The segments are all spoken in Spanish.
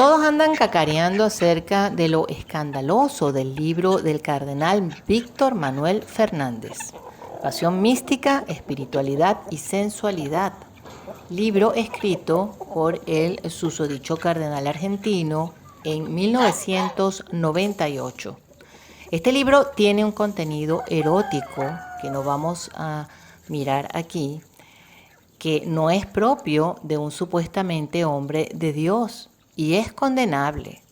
Todos andan cacareando acerca de lo escandaloso del libro del cardenal Víctor Manuel Fernández, Pasión mística, espiritualidad y sensualidad. Libro escrito por el susodicho cardenal argentino en 1998. Este libro tiene un contenido erótico que no vamos a mirar aquí, que no es propio de un supuestamente hombre de Dios y es condenable.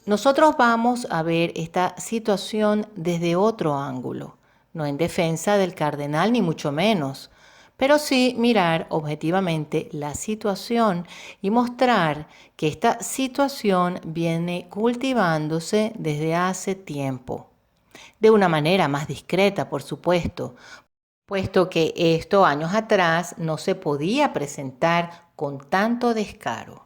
Nosotros vamos a ver esta situación desde otro ángulo, no en defensa del cardenal ni mucho menos, pero sí mirar objetivamente la situación y mostrar que esta situación viene cultivándose desde hace tiempo, de una manera más discreta, por supuesto, puesto que esto años atrás no se podía presentar con tanto descaro.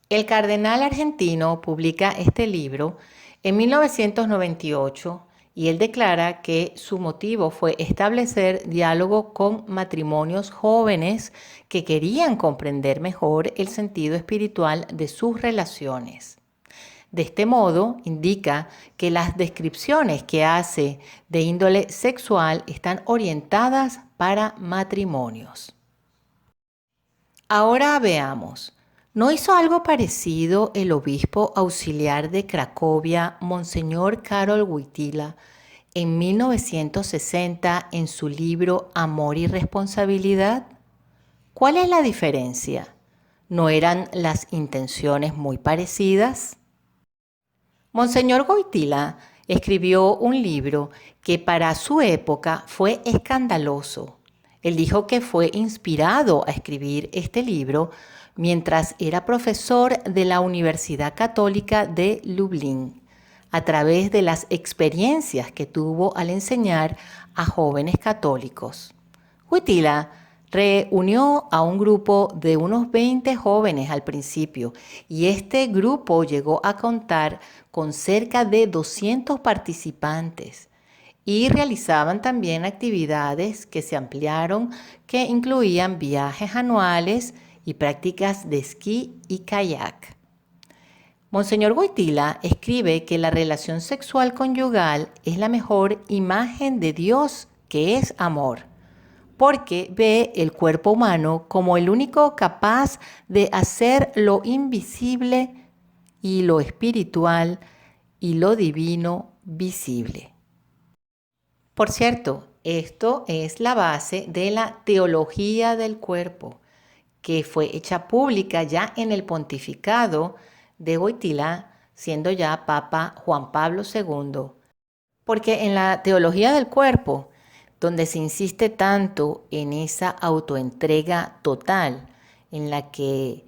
El cardenal argentino publica este libro en 1998 y él declara que su motivo fue establecer diálogo con matrimonios jóvenes que querían comprender mejor el sentido espiritual de sus relaciones. De este modo, indica que las descripciones que hace de índole sexual están orientadas para matrimonios. Ahora veamos, ¿no hizo algo parecido el obispo auxiliar de Cracovia, Monseñor Karol Wojtyła, en 1960 en su libro Amor y Responsabilidad? ¿Cuál es la diferencia? ¿No eran las intenciones muy parecidas? Monseñor Wojtyła escribió un libro que para su época fue escandaloso. Él dijo que fue inspirado a escribir este libro mientras era profesor de la Universidad Católica de Lublin, a través de las experiencias que tuvo al enseñar a jóvenes católicos. Wojtyła reunió a un grupo de unos 20 jóvenes al principio y este grupo llegó a contar con cerca de 200 participantes y realizaban también actividades que se ampliaron que incluían viajes anuales y prácticas de esquí y kayak. Monseñor Wojtyła escribe que la relación sexual conyugal es la mejor imagen de Dios, que es amor, porque ve el cuerpo humano como el único capaz de hacer lo invisible y lo espiritual y lo divino visible. Por cierto, esto es la base de la teología del cuerpo, que fue hecha pública ya en el pontificado de Wojtyła, siendo ya Papa Juan Pablo II, porque en la teología del cuerpo, donde se insiste tanto en esa autoentrega total, en la que,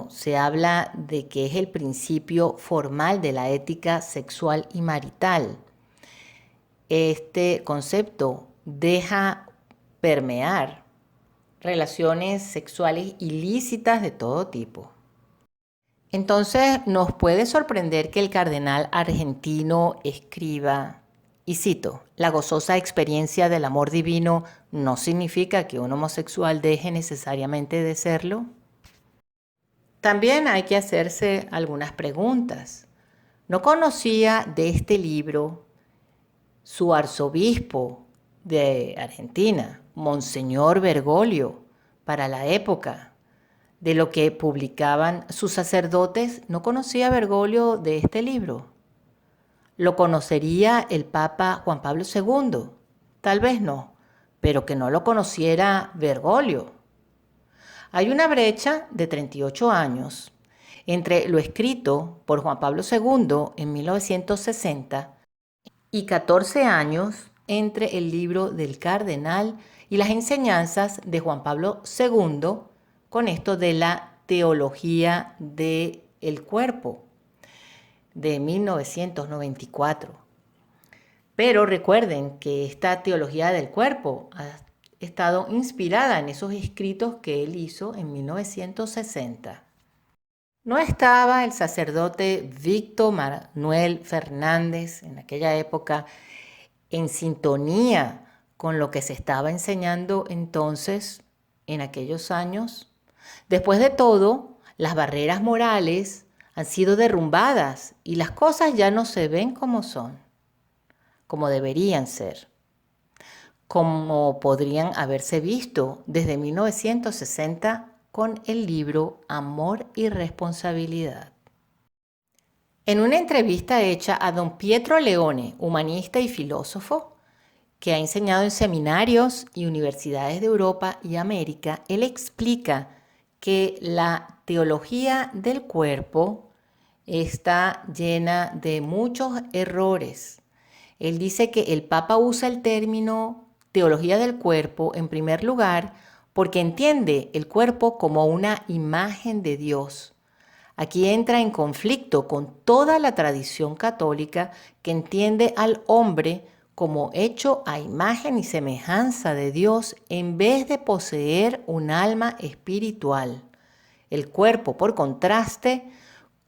se habla de que es el principio formal de la ética sexual y marital. Este concepto deja permear relaciones sexuales ilícitas de todo tipo. Entonces nos puede sorprender que el cardenal argentino escriba, y cito, la gozosa experiencia del amor divino no significa que un homosexual deje necesariamente de serlo. También hay que hacerse algunas preguntas. ¿No conocía de este libro su arzobispo de Argentina, Monseñor Bergoglio, para la época? De lo que publicaban sus sacerdotes, ¿no conocía Bergoglio de este libro? ¿Lo conocería el Papa Juan Pablo II? Tal vez no, pero que no lo conociera Bergoglio. Hay una brecha de 38 años entre lo escrito por Juan Pablo II en 1960 y 14 años entre el libro del cardenal y las enseñanzas de Juan Pablo II con esto de la teología del cuerpo de 1994. Pero recuerden que esta teología del cuerpo ha estado inspirada en esos escritos que él hizo en 1960. ¿No estaba el sacerdote Víctor Manuel Fernández en aquella época en sintonía con lo que se estaba enseñando entonces en aquellos años? Después de todo, Las barreras morales han sido derrumbadas y las cosas ya no se ven como son, como deberían ser, como podrían haberse visto desde 1960 con el libro Amor y Responsabilidad. En una entrevista hecha a don Pietro Leone, humanista y filósofo, que ha enseñado en seminarios y universidades de Europa y América, él explica que la teología del cuerpo está llena de muchos errores. Él dice que el Papa usa el término teología del cuerpo en primer lugar porque entiende el cuerpo como una imagen de Dios. Aquí entra en conflicto con toda la tradición católica que entiende al hombre como hecho a imagen y semejanza de Dios en vez de poseer un alma espiritual. El cuerpo, por contraste,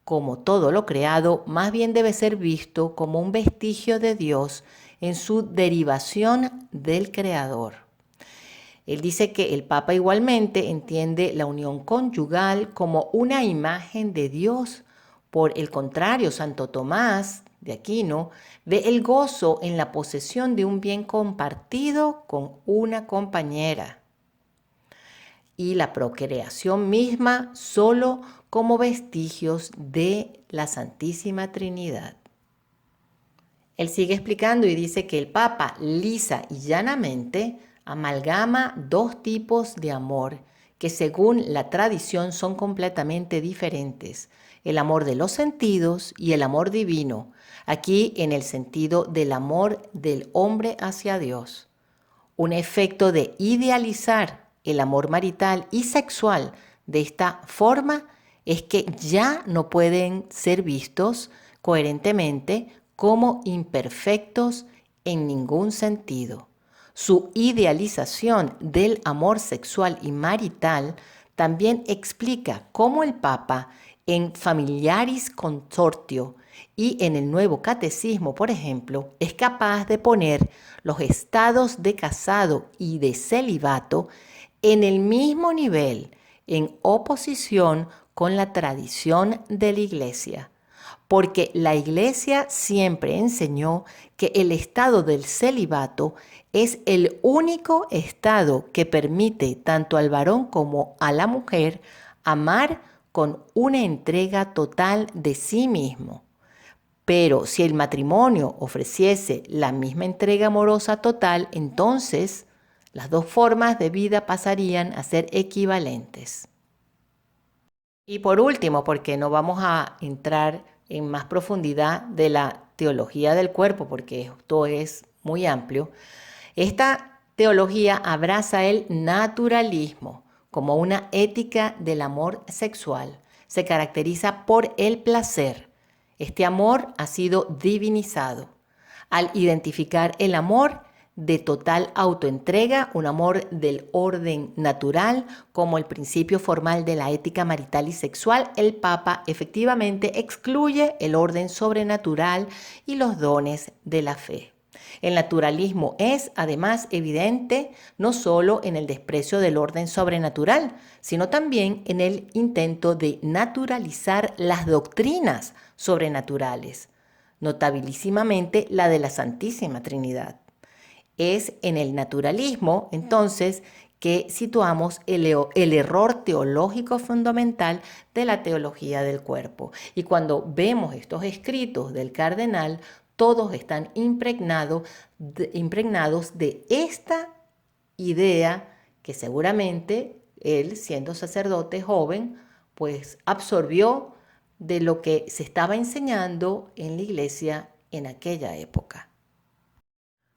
como todo lo creado, más bien debe ser visto como un vestigio de Dios en su derivación del Creador. Él dice que el Papa igualmente entiende la unión conyugal como una imagen de Dios. Por el contrario, Santo Tomás de Aquino ve el gozo en la posesión de un bien compartido con una compañera y la procreación misma solo como vestigios de la Santísima Trinidad. Él sigue explicando y dice que el Papa lisa y llanamente amalgama dos tipos de amor que según la tradición son completamente diferentes, el amor de los sentidos y el amor divino, aquí en el sentido del amor del hombre hacia Dios. Un efecto de idealizar el amor marital y sexual de esta forma es que ya no pueden ser vistos coherentemente como imperfectos en ningún sentido. Su idealización del amor sexual y marital también explica cómo el Papa en Familiaris Consortio y en el Nuevo Catecismo, por ejemplo, es capaz de poner los estados de casado y de celibato en el mismo nivel, en oposición con la tradición de la Iglesia. Porque la Iglesia siempre enseñó que el estado del celibato es el único estado que permite tanto al varón como a la mujer amar con una entrega total de sí mismo. Pero si el matrimonio ofreciese la misma entrega amorosa total, entonces las dos formas de vida pasarían a ser equivalentes. Y por último, porque no vamos a entrar en más profundidad de la teología del cuerpo, porque esto es muy amplio, esta teología abraza el naturalismo como una ética del amor sexual. Se caracteriza por el placer. Este amor ha sido divinizado. Al identificar el amor de total autoentrega, un amor del orden natural, como el principio formal de la ética marital y sexual, el Papa efectivamente excluye el orden sobrenatural y los dones de la fe. El naturalismo es, además, evidente no solo en el desprecio del orden sobrenatural, sino también en el intento de naturalizar las doctrinas sobrenaturales, notabilísimamente la de la Santísima Trinidad. Es en el naturalismo, entonces, que situamos el error teológico fundamental de la teología del cuerpo. Y cuando vemos estos escritos del cardenal, todos están impregnados de esta idea que seguramente él, siendo sacerdote joven, pues absorbió de lo que se estaba enseñando en la iglesia en aquella época.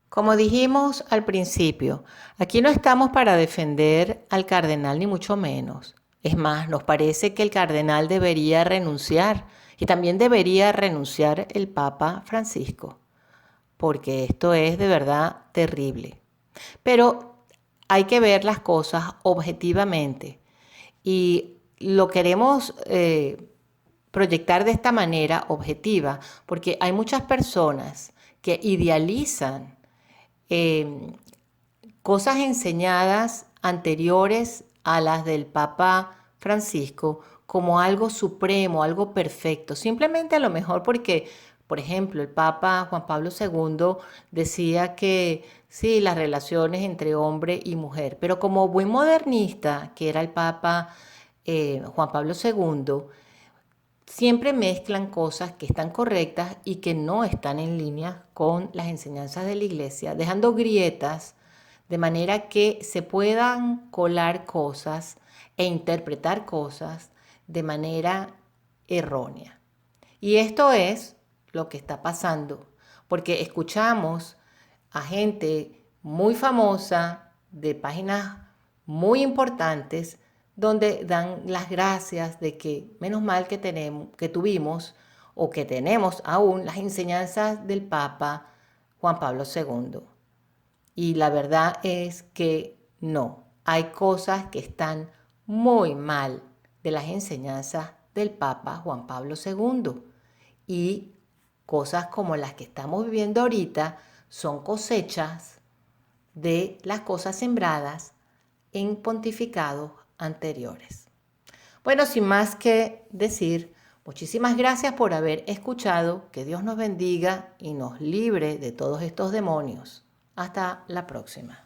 Como dijimos al principio, aquí no estamos para defender al cardenal ni mucho menos. Es más, nos parece que el cardenal debería renunciar y también debería renunciar el Papa Francisco, porque esto es de verdad terrible. Pero hay que ver las cosas objetivamente y lo queremos proyectar de esta manera objetiva, porque hay muchas personas que idealizan cosas enseñadas anteriores a las del Papa Francisco como algo supremo, algo perfecto. Simplemente a lo mejor porque, por ejemplo, el Papa Juan Pablo II decía que sí, las relaciones entre hombre y mujer, pero como buen modernista, que era el Papa Juan Pablo II, siempre mezclan cosas que están correctas y que no están en línea con las enseñanzas de la iglesia, dejando grietas de manera que se puedan colar cosas e interpretar cosas de manera errónea. Y esto es lo que está pasando, porque escuchamos a gente muy famosa de páginas muy importantes donde dan las gracias de que menos mal que tenemos, que tuvimos o que tenemos aún las enseñanzas del Papa Juan Pablo II. Y la verdad es que no, hay cosas que están muy mal de las enseñanzas del Papa Juan Pablo II. Y cosas como las que estamos viviendo ahorita son cosechas de las cosas sembradas en pontificados anteriores. Bueno, sin más que decir, muchísimas gracias por haber escuchado. Que Dios nos bendiga y nos libre de todos estos demonios. Hasta la próxima.